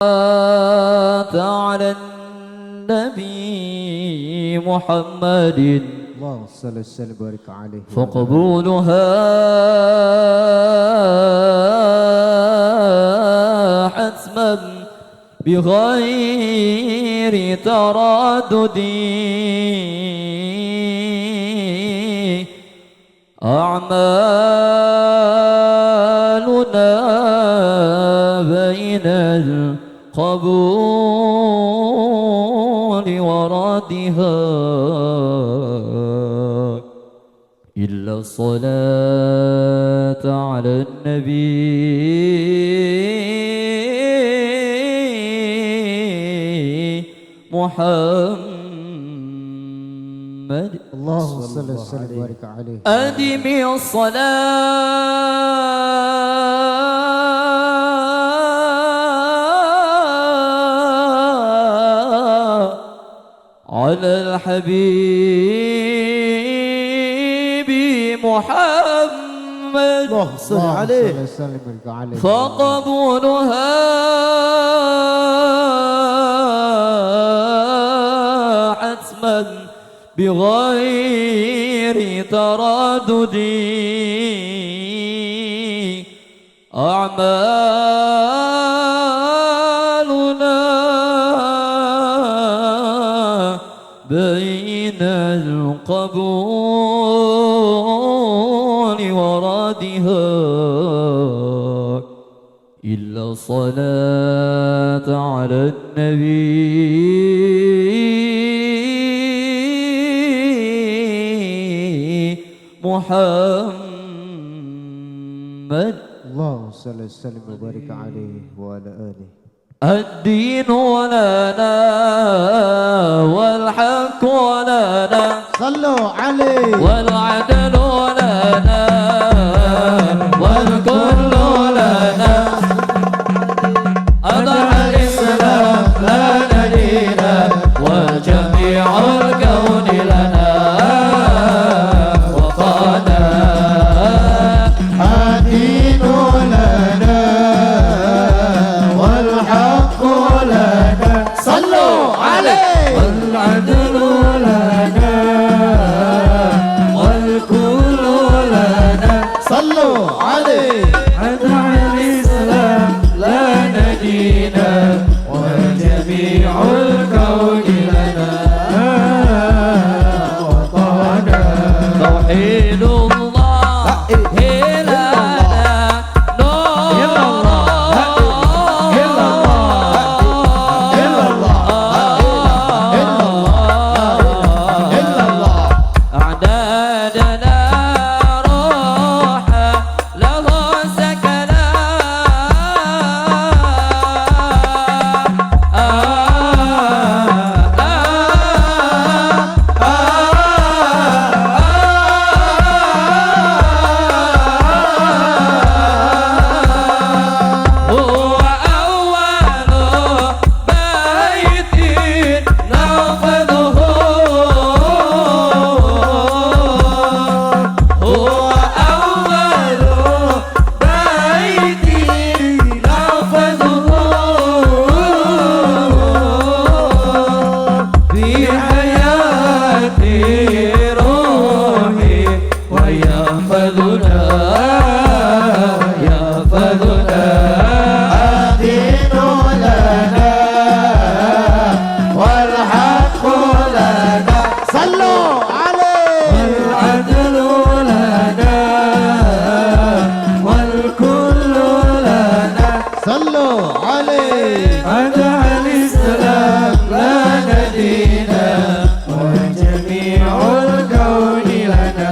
على النبي محمد اللهم صل وسلم وبارك عليه فقبولها حتما بغير تردد أعمالنا بين القبول وردها إلا الصلاة على النبي محمد اللهم صل وسلم وبارك عليه أدم الصلاة على الحبيب محمد اللهم صل عليه وسلم وبارك عليه فقبولها حتما بغير تردد أعمالنا بين القبول وردها إلا الصلاة على النبي محمد اللهم صل وسلم وبارك عليه وعلى آله. الدين لنا والحق لنا صلوا عليه والعدل لنا والكل لنا أضحى الإسلام لنا دينا وجميع الكون لنا وطانا الدين لنا والحق لنا صلوا عليه والعدل لنا والكل لنا صلوا عليه أدعى الإسلام لنا دينا وجميع الكون لنا وطانا توحيد الله لنا أعدادنا روحا له سكنا هو أول بيت نرفضه هو أول بيت نرفضه في حياتي روحي ويحفظنا يحفظنا الدين لنا والحق لنا صلوا عليه والعدل لنا والكل لنا صلوا عليه أدعى الإسلام لنا دينا وجميع الكون لنا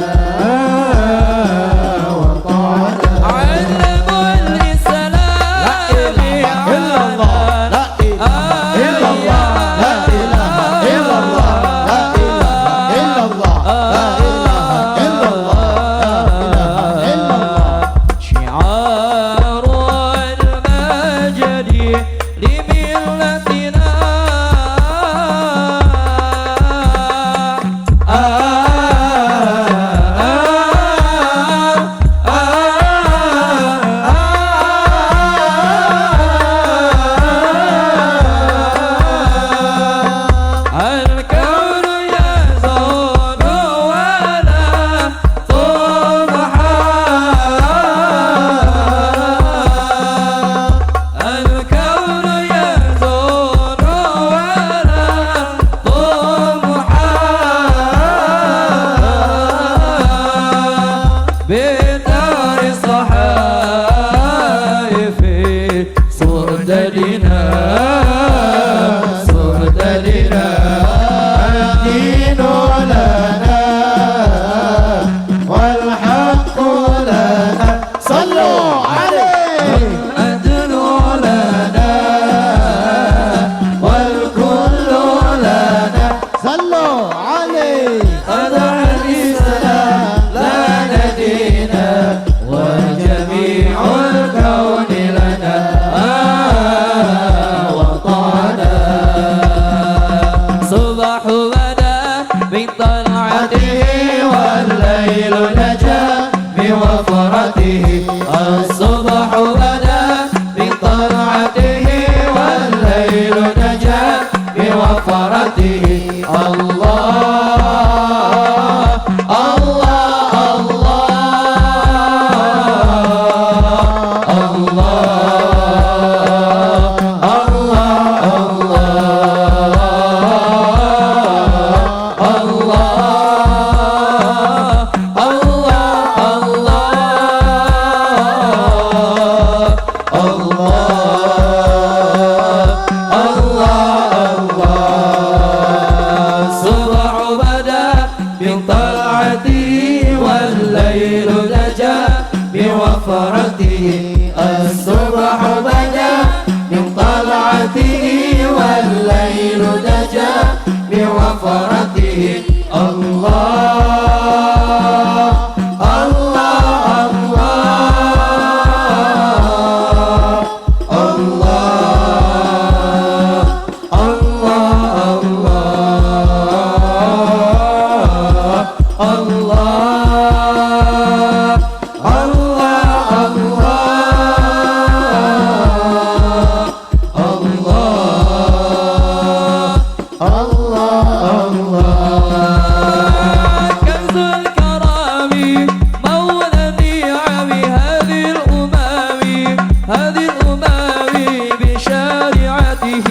وطاعنا علموا الإسلام إلا الله لا إله إلا الله لا إله إلا الله لا إله إلا الله لا إله إلا الله لا إله إلا الله شعار المجد لملتنا سؤددنا الدين لنا والحق لنا صلوا عليه العدل لنا والكل لنا صلوا عليه خدع الإسلام لنا دينا وجميع الكون لنا وطنا صبح بدا من طلعته والليل نجا بوفرته الصبح بدا من طلعته والليل نجا بوفرته الله الله الله الصبح بدا من طلعته والليل نجا بوفرته الصبح بدا من طلعته والليل نجا بوفرته الله الله الله الله كنز الكرام مولى النعم هذه الأمم بشريعته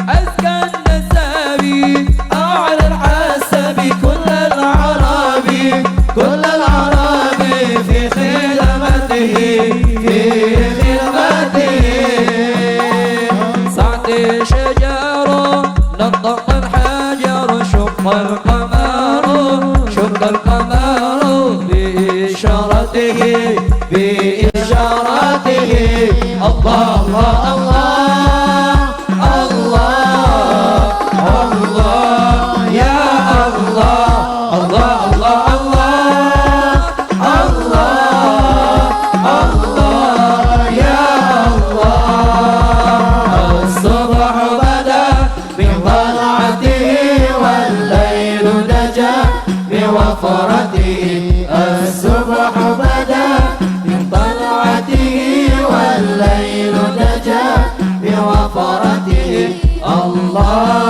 أزكى النسب أعلى الحسب كل العرب في خدمته سعد شجره نطق الحجر شق القمر بإشارته الله الله يا الله يا الصبح بدا من طلعته والليل نجا بوفرته الصبح بدا من طلعته والليل نجا بوفرته الله